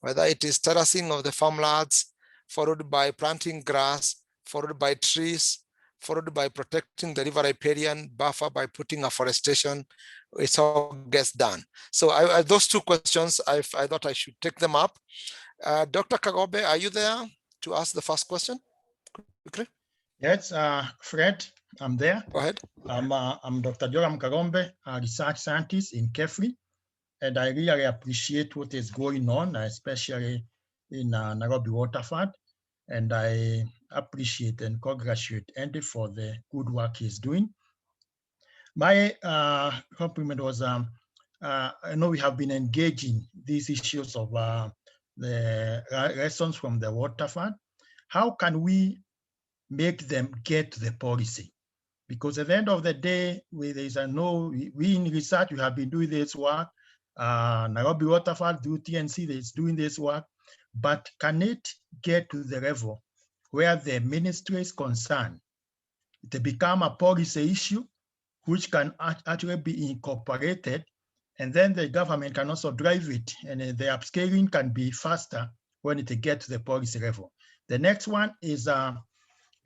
Whether it is terracing of the farmlands, followed by planting grass, followed by trees, followed by protecting the river riparian buffer by putting afforestation, it all gets done. So those two questions, I thought I should take them up. Dr. Kagobe, are you there to ask the first question? Quickly. Yes, Fred, I'm there. Go ahead. I'm Dr. Joram Kagombe, a research scientist in KEFRI, and I really appreciate what is going on, especially in Nairobi Water Fund, and I appreciate and congratulate Andy for the good work he's doing. My compliment was, I know we have been engaging these issues of the lessons from the Water Fund. How can we make them get to the policy? Because at the end of the day, we in research, we have been doing this work. Nairobi Water Fund through TNC is doing this work, but can it get to the level where the ministry is concerned to become a policy issue, which can actually be incorporated And then the government can also drive it, and the upscaling can be faster when it gets to the policy level. The next one is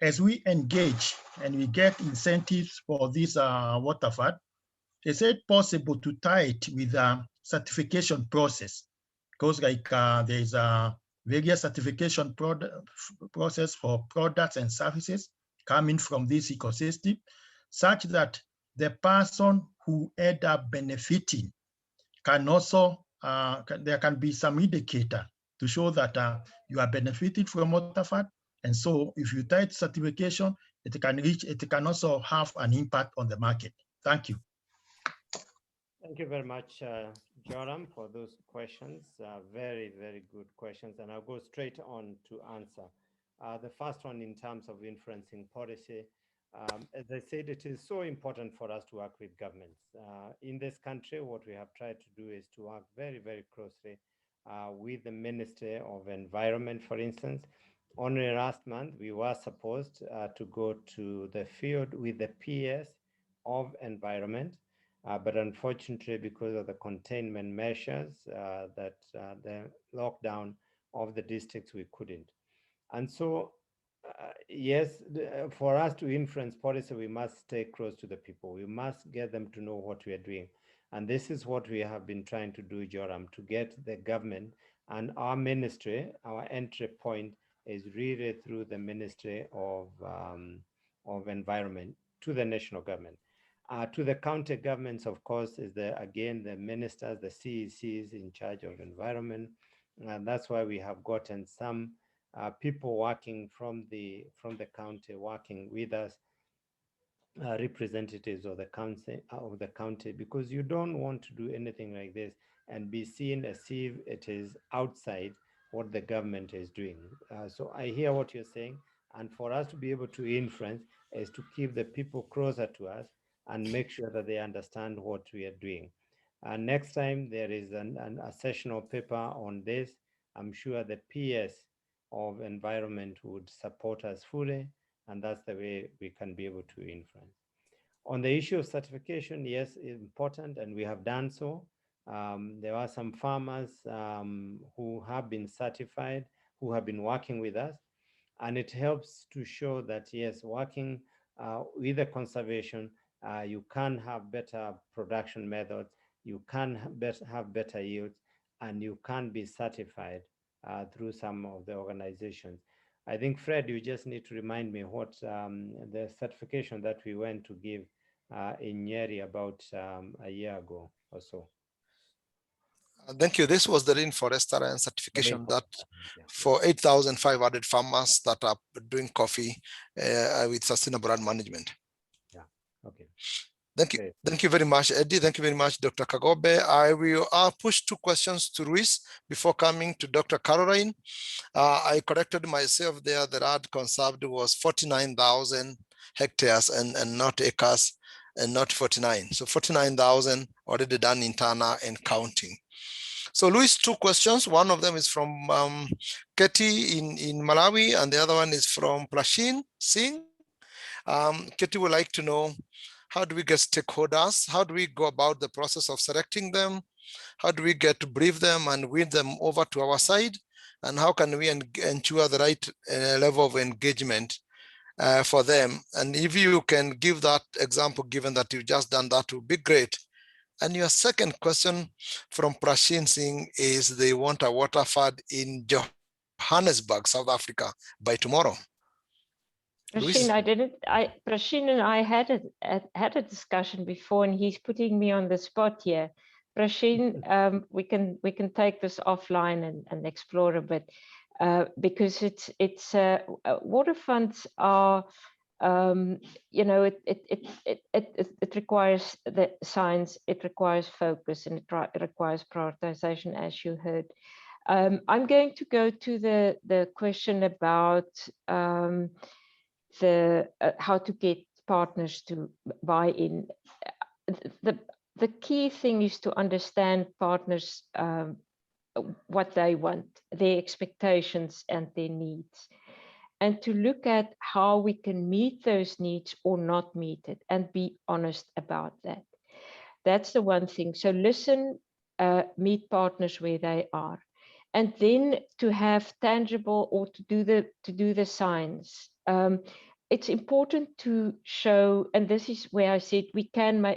as we engage and we get incentives for this water fund, is it possible to tie it with a certification process? Because like there is a various certification process for products and services coming from this ecosystem, such that the person who end up benefiting can also, there can be some indicator to show that you are benefiting from waterfall. And so if you tie it to certification, it can also have an impact on the market. Thank you. Thank you very much, Joram, for those questions. Very, very good questions. And I'll go straight on to answer. The first one in terms of influencing policy. As I said, it is so important for us to work with governments. In this country, what we have tried to do is to work very, very closely with the Ministry of Environment, for instance. Only last month, we were supposed to go to the field with the PS of Environment. But unfortunately, because of the containment measures, the lockdown of the districts, we couldn't. And so, yes, for us to influence policy, we must stay close to the people. We must get them to know what we are doing. And this is what we have been trying to do, Joram, to get the government and our ministry. Our entry point is really through the Ministry of Environment to the national government. To the county governments, of course, is again the ministers, the CECs in charge of environment, and that's why we have gotten some people working from the county, working with us, representatives of the county, because you don't want to do anything like this and be seen as if it is outside what the government is doing. So I hear what you're saying, and for us to be able to influence is to keep the people closer to us and make sure that they understand what we are doing. Next time there is a sessional paper on this, I'm sure the PS of Environment would support us fully, and that's the way we can be able to influence. On the issue of certification, yes, it's important, and we have done so. There are some farmers who have been certified, who have been working with us, and it helps to show that, yes, working with the conservation, you can have better production methods, you can have better yields, and you can be certified through some of the organizations. I think, Fred, you just need to remind me what the certification that we went to give in Nyeri about a year ago or so. Thank you. This was the rainforest and certification that for 8,500 farmers that are doing coffee with sustainable land management. Yeah. Okay. Thank you. Thank you very much, Eddie. Thank you very much, Dr. Kagobe. I will push 2 questions to Ruiz before coming to Dr. Caroline. I corrected myself there. The land conserved was 49,000 hectares and not acres and not 49. So 49,000 already done in Tana and counting. So Luis, 2 questions. One of them is from Katie in Malawi, and the other one is from Prashin Singh. Katie would like to know, how do we get stakeholders? How do we go about the process of selecting them? How do we get to brief them and win them over to our side? And how can we ensure the right level of engagement for them? And if you can give that example, given that you've just done that, would be great. And your second question from Prashin Singh is they want a water fund in Johannesburg, South Africa by tomorrow. Prashin, Prashin and I had a discussion before, and he's putting me on the spot here. Prashin, we can take this offline and explore a bit, because it's water funds are, you know, it requires the science, it requires focus, and it requires prioritization, as you heard. I'm going to go to the question about how to get partners to buy in. The key thing is to understand partners, what they want, their expectations and their needs, and to look at how we can meet those needs or not meet it, and be honest about that. That's the one thing. So listen, meet partners where they are. And then to have tangible or to do the science. It's important to show, and this is where I said we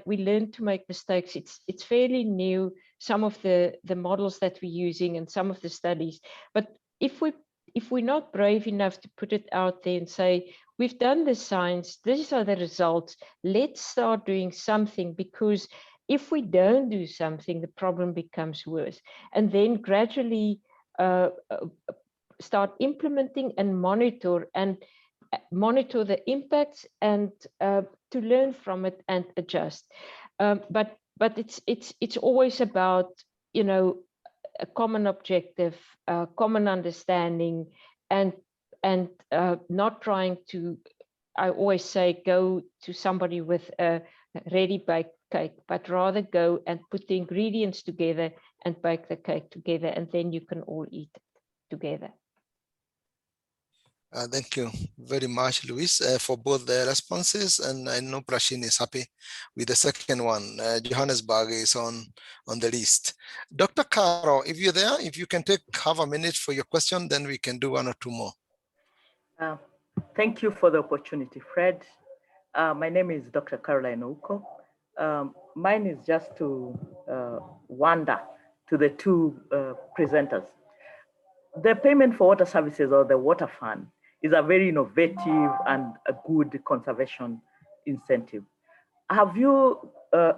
learn to make mistakes. It's fairly new, some of the models that we're using and some of the studies. But if we're not brave enough to put it out there and say, we've done the science, these are the results, let's start doing something, because if we don't do something, the problem becomes worse. And then gradually start implementing and monitor the impacts and to learn from it and adjust. But it's always about, you know, a common objective, common understanding, and not trying to, I always say, go to somebody with a ready-baked cake, but rather go and put the ingredients together and bake the cake together, and then you can all eat it together. Thank you very much, Luis, for both the responses, and I know Prashin is happy with the second one. Johannesburg is on the list. Dr. Caro, if you're there, if you can take half a minute for your question, then we can do one or two more. Thank you for the opportunity, Fred. My name is Dr. Caroline Ouko. Mine is just to wonder to the two presenters. The payment for water services, or the water fund, is a very innovative and a good conservation incentive. Have you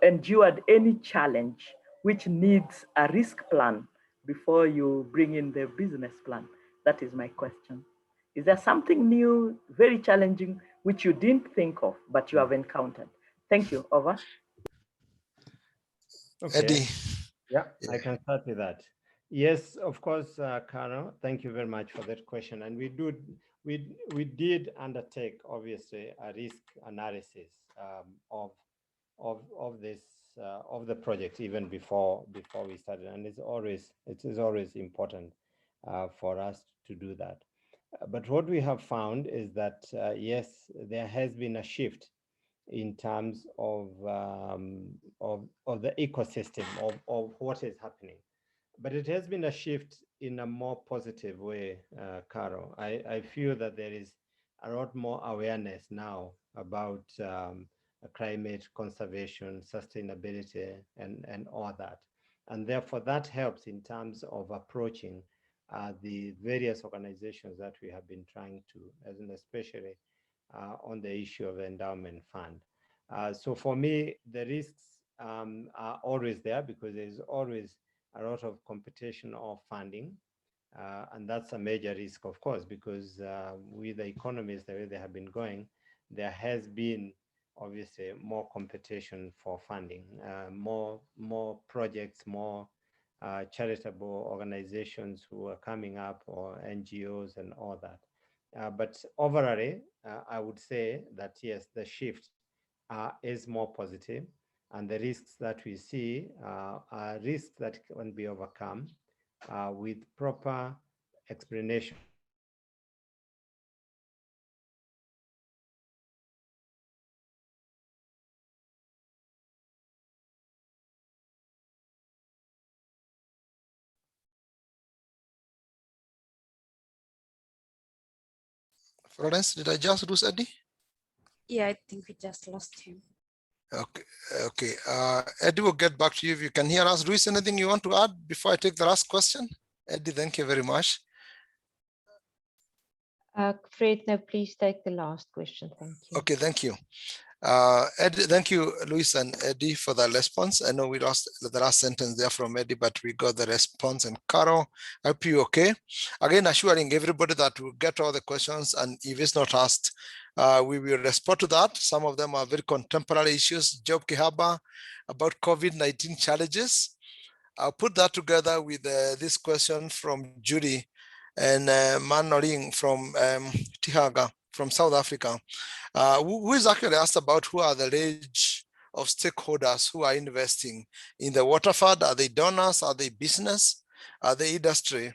endured any challenge which needs a risk plan before you bring in the business plan? That is my question. Is there something new, very challenging, which you didn't think of, but you have encountered? Thank you. Over. Okay. Eddie. Yeah, I can start with that. Yes, of course, Caro, thank you very much for that question. And we did undertake, obviously, a risk analysis of the project even before we started, and it is always important for us to do that. But what we have found is that yes, there has been a shift in terms of the ecosystem of what is happening. But it has been a shift in a more positive way, Caro. I feel that there is a lot more awareness now about climate conservation, sustainability, and all that. And therefore, that helps in terms of approaching the various organizations that we have been trying to, and especially on the issue of the endowment fund. So for me, the risks are always there, because there's always a lot of competition of funding. And that's a major risk, of course, because with the economies the way they have been going, there has been obviously more competition for funding, more projects, more charitable organizations who are coming up, or NGOs and all that. But overall, I would say that yes, the shift is more positive, and the risks that we see are risks that can be overcome with proper explanation. Florence, did I just lose Eddie? Yeah, I think we just lost him. Okay. Eddie, will get back to you if you can hear us. Luis, anything you want to add before I take the last question? Eddie, thank you very much. Fred, now please take the last question. Thank you. Okay, thank you. Eddie, thank you, Luis and Eddie, for the response. I know we lost the last sentence there from Eddie, but we got the response. And Caro, I hope you're okay. Again, assuring everybody that we'll get all the questions, and if it's not asked, we will respond to that. Some of them are very contemporary issues. Job Kihaba about COVID-19 challenges. I'll put that together with this question from Judy and Manoring from Tihaga from South Africa, who is actually asked about who are the range of stakeholders who are investing in the water fund. Are they donors? Are they business? Are they industry?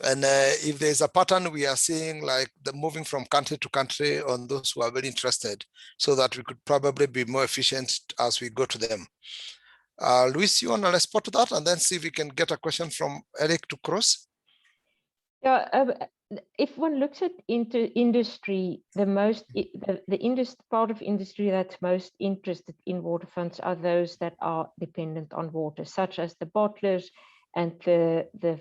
And if there's a pattern we are seeing, like the moving from country to country on those who are very interested, so that we could probably be more efficient as we go to them. Luis, you want to respond to that and then see if we can get a question from Eric to cross? Yeah, if one looks at industry, the part of industry that's most interested in water funds are those that are dependent on water, such as the bottlers and the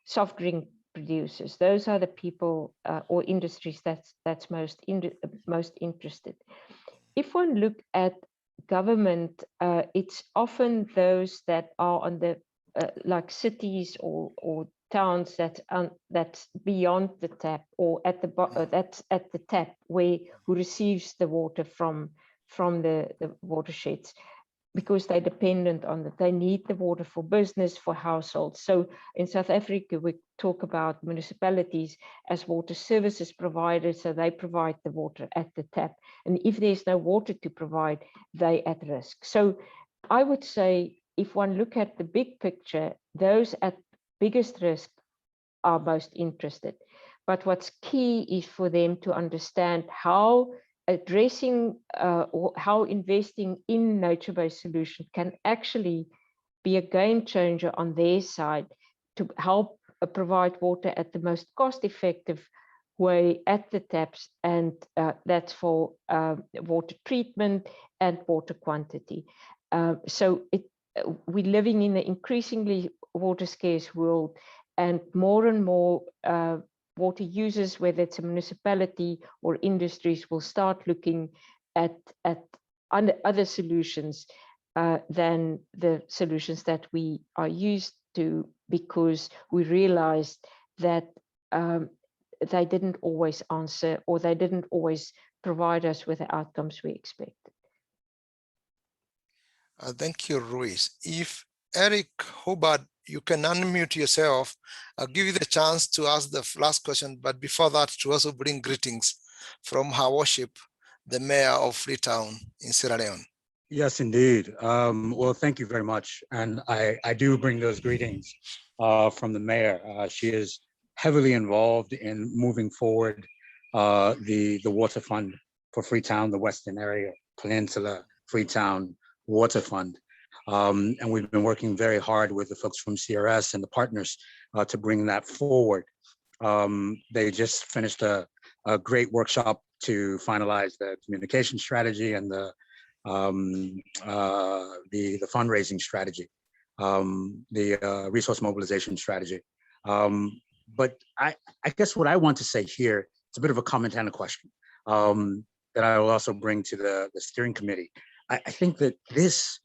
soft drink producers. Those are the people or industries that's most interested. If one look at government, it's often those that are on the like cities or towns that's beyond the tap or at the that's at the tap who receives the water from the watersheds, because they're dependent on it. They need the water for business, for households. So in South Africa, we talk about municipalities as water services providers. So they provide the water at the tap. And if there's no water to provide, they at risk. So I would say, if one look at the big picture, those at biggest risk are most interested. But what's key is for them to understand how addressing or how investing in nature-based solutions can actually be a game changer on their side to help provide water at the most cost-effective way at the taps, and that's for water treatment and water quantity. So we're living in an increasingly water scarce world, and more water users, whether it's a municipality or industries, will start looking at other solutions than the solutions that we are used to, because we realized that they didn't always answer, or they didn't always provide us with the outcomes we expected. Thank you, Ruiz. If Eric Hobart, you can unmute yourself. I'll give you the chance to ask the last question, but before that, to also bring greetings from Her Worship, the Mayor of Freetown in Sierra Leone. Yes, indeed. Well, thank you very much. And I do bring those greetings from the Mayor. She is heavily involved in moving forward the Water Fund for Freetown, the Western Area Peninsula Freetown Water Fund. And we've been working very hard with the folks from CRS and the partners to bring that forward. They just finished a great workshop to finalize the communication strategy and the fundraising strategy, the resource mobilization strategy. But I guess what I want to say here, it's a bit of a comment and a question that I will also bring to the steering committee. I think that this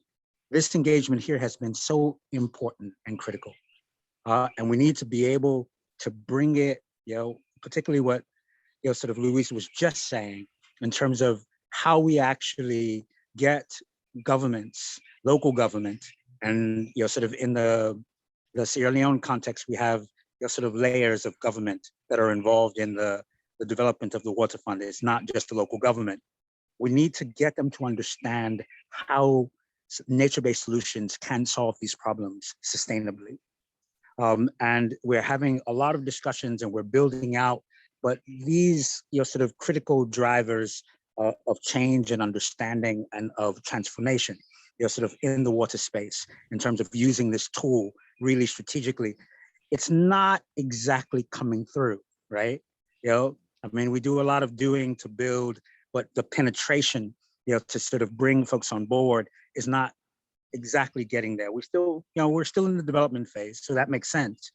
engagement here has been so important and critical. And we need to be able to bring it, particularly what, sort of Luis was just saying, in terms of how we actually get governments, local government, and, sort of in the Sierra Leone context, we have, sort of layers of government that are involved in the development of the water fund. It's not just the local government. We need to get them to understand how nature-based solutions can solve these problems sustainably. And we're having a lot of discussions and we're building out, but these sort of critical drivers of change and understanding and of transformation, sort of in the water space, in terms of using this tool really strategically, it's not exactly coming through, right? I mean, we do a lot of doing to build, but the penetration, to sort of bring folks on board is not exactly getting there. We're still, we're still in the development phase, so that makes sense.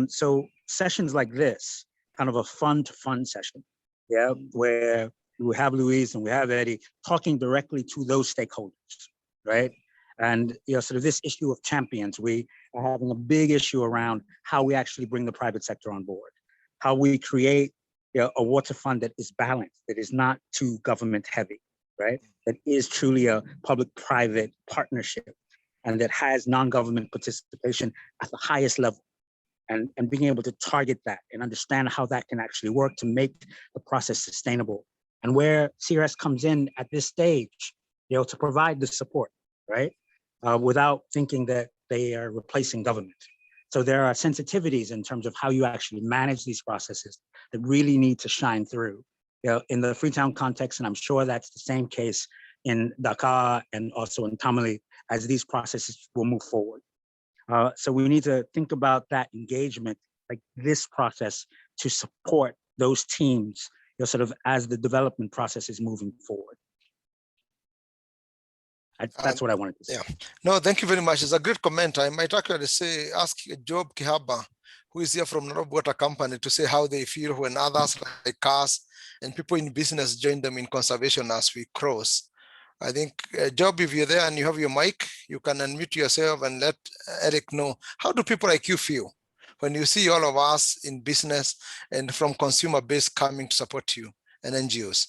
So sessions like this, kind of a fund-to-fund session, where we have Louise and we have Eddie talking directly to those stakeholders, right? And sort of this issue of champions, we are having a big issue around how we actually bring the private sector on board, how we create a water fund that is balanced, that is not too government heavy, right? That is truly a public-private partnership, and that has non-government participation at the highest level, and being able to target that and understand how that can actually work to make the process sustainable. And where CRS comes in at this stage, to provide the support, right? Without thinking that they are replacing government. So there are sensitivities in terms of how you actually manage these processes that really need to shine through. In the Freetown context, and I'm sure that's the same case in Dakar and also in Tamale as these processes will move forward. So we need to think about that engagement, like this process, to support those teams, sort of as the development process is moving forward. That's what I wanted to say. Yeah, no, thank you very much. It's a great comment. I might actually say, ask Job Kihaba, who is here from Nairobi Water Company, to say how they feel when others like us and people in business join them in conservation as we cross. I think, Job, if you're there and you have your mic, you can unmute yourself and let Eric know. How do people like you feel when you see all of us in business and from consumer base coming to support you and NGOs?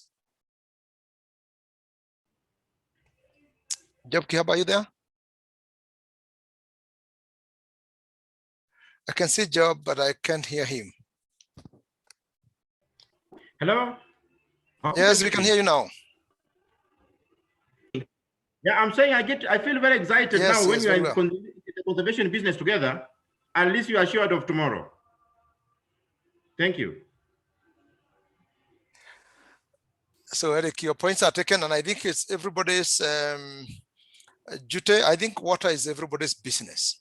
Job Kihaba, are you there? I can see Job, but I can't hear him. Hello? Yes, we can hear you now. Yeah, I'm saying I feel very excited Yes, now when yes, we are very in well. the conservation business together. At least you are assured of tomorrow. Thank you. So Eric, your points are taken, and I think it's everybody's duty. I think water is everybody's business.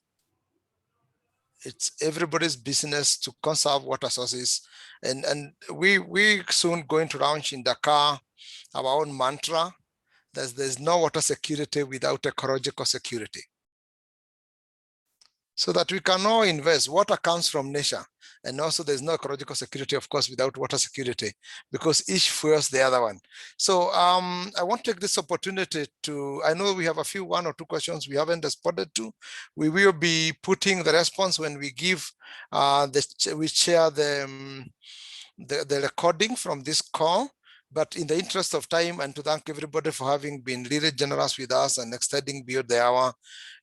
It's everybody's business to conserve water sources. And we soon going to launch in Dakar our own mantra that there's no water security without ecological security. So that we can all invest. Water comes from nature. And also there's no ecological security, of course, without water security, because each fuels the other one. So I want to take this opportunity to, I know we have a few, 1 or 2 questions we haven't responded to. We will be putting the response when we give, we share the recording from this call. But in the interest of time and to thank everybody for having been really generous with us and extending beyond the hour,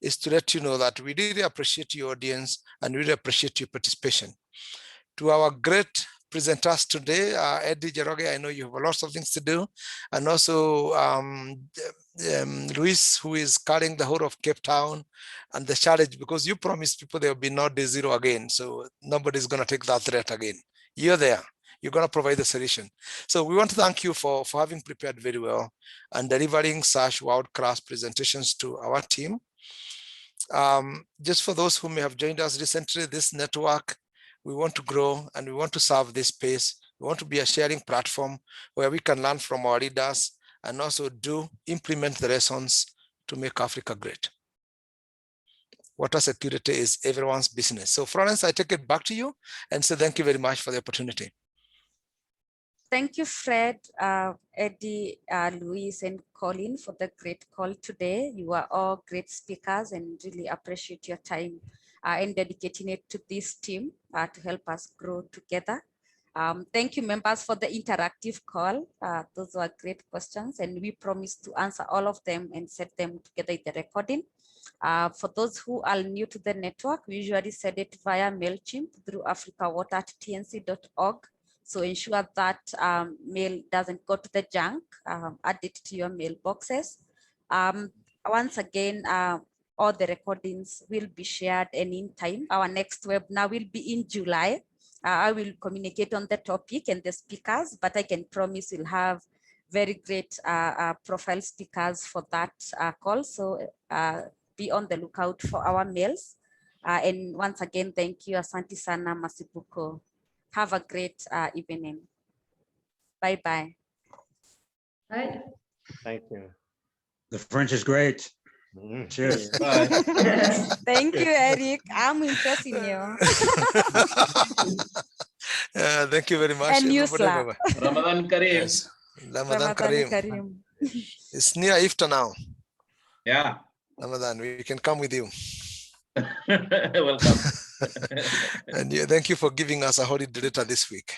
is to let you know that we really appreciate your audience and really appreciate your participation. To our great presenters today, Eddie Jeroge, I know you have lots of things to do, and also Luis, who is carrying the whole of Cape Town and the challenge, because you promised people there will be no day zero again, so nobody's going to take that threat again. You're there. You're going to provide the solution. So we want to thank you for having prepared very well and delivering such world-class presentations to our team. Just for those who may have joined us recently, this network, we want to grow and we want to serve this space. We want to be a sharing platform where we can learn from our leaders and also implement the lessons to make Africa great. Water security is everyone's business. So Florence, I take it back to you and say thank you very much for the opportunity. Thank you, Fred, Eddie, Luis, and Colin for the great call today. You are all great speakers and really appreciate your time and dedicating it to this team to help us grow together. Thank you, members, for the interactive call. Those were great questions, and we promise to answer all of them and set them together in the recording. For those who are new to the network, we usually send it via MailChimp through africawater@tnc.org. So ensure that mail doesn't go to the junk, add it to your mailboxes. Once again, all the recordings will be shared and in time. Our next webinar will be in July. I will communicate on the topic and the speakers, but I can promise we'll have very great profile speakers for that call. So be on the lookout for our mails. And once again, thank you, Asante Sana, Masibuko. Have a great evening. Bye-bye. Right. Thank you. The French is great. Cheers. Bye. Thank you, Eric. I'm impressing you. Thank you very much. And you, everybody. Sla. Bye-bye. Ramadan Kareem. Yes. Ramadan Ramadan Kareem. Kareem. It's near Iftar now. Yeah. Ramadan, we can come with you. Welcome. And thank you for giving us a holiday later this week.